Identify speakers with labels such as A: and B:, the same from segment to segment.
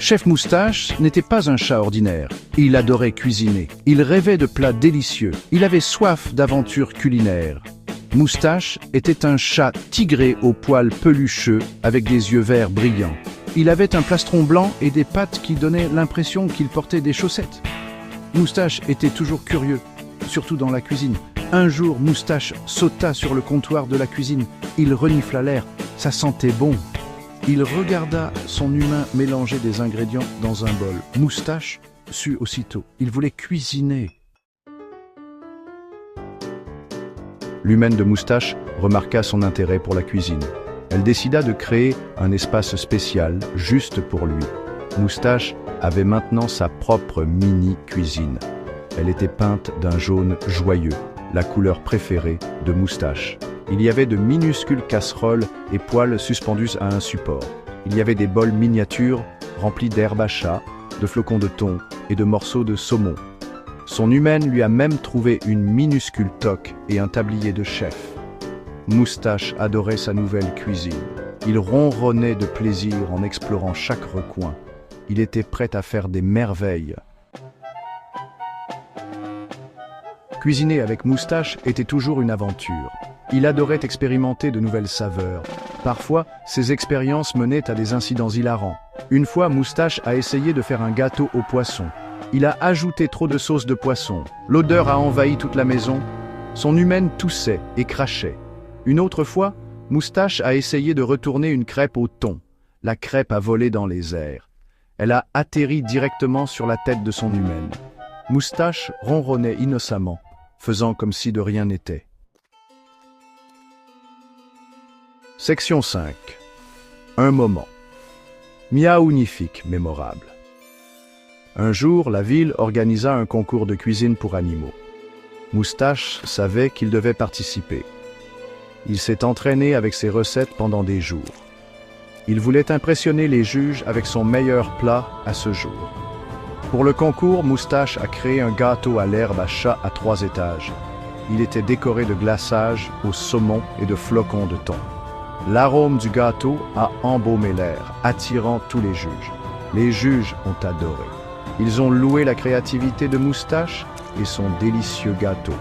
A: Chef Moustache n'était pas un chat ordinaire. Il adorait cuisiner. Il rêvait de plats délicieux. Il avait soif d'aventures culinaires. Moustache était un chat tigré aux poils pelucheux avec des yeux verts brillants. Il avait un plastron blanc et des pattes qui donnaient l'impression qu'il portait des chaussettes. Moustache était toujours curieux, surtout dans la cuisine. Un jour, Moustache sauta sur le comptoir de la cuisine. Il renifla l'air. Ça sentait bon. Il regarda son humain mélanger des ingrédients dans un bol. Moustache sut aussitôt. Il voulait cuisiner. L'humaine de Moustache remarqua son intérêt pour la cuisine. Elle décida de créer un espace spécial juste pour lui. Moustache avait maintenant sa propre mini-cuisine. Elle était peinte d'un jaune joyeux, la couleur préférée de Moustache. Il y avait de minuscules casseroles et poêles suspendus à un support. Il y avait des bols miniatures remplis d'herbe à chat, de flocons de thon et de morceaux de saumon. Son humaine lui a même trouvé une minuscule toque et un tablier de chef. Moustache adorait sa nouvelle cuisine. Il ronronnait de plaisir en explorant chaque recoin. Il était prêt à faire des merveilles. Cuisiner avec Moustache était toujours une aventure. Il adorait expérimenter de nouvelles saveurs. Parfois, ces expériences menaient à des incidents hilarants. Une fois, Moustache a essayé de faire un gâteau au poisson. Il a ajouté trop de sauce de poisson. L'odeur a envahi toute la maison. Son humaine toussait et crachait. Une autre fois, Moustache a essayé de retourner une crêpe au thon. La crêpe a volé dans les airs. Elle a atterri directement sur la tête de son humaine. Moustache ronronnait innocemment, faisant comme si de rien n'était. Section 5. Un moment. Miaounifique mémorable. Un jour, la ville organisa un concours de cuisine pour animaux. Moustache savait qu'il devait participer. Il s'est entraîné avec ses recettes pendant des jours. Il voulait impressionner les juges avec son meilleur plat à ce jour. Pour le concours, Moustache a créé un gâteau à l'herbe à chat à 3 étages. Il était décoré de glaçage au saumon et de flocons de thon. L'arôme du gâteau a embaumé l'air, attirant tous les juges. Les juges ont adoré. Ils ont loué la créativité de Moustache et son délicieux gâteau.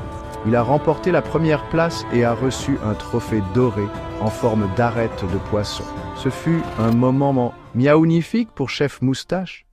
A: Il a remporté la première place et a reçu un trophée doré en forme d'arête de poisson. Ce fut un moment miaounifique pour Chef Moustache.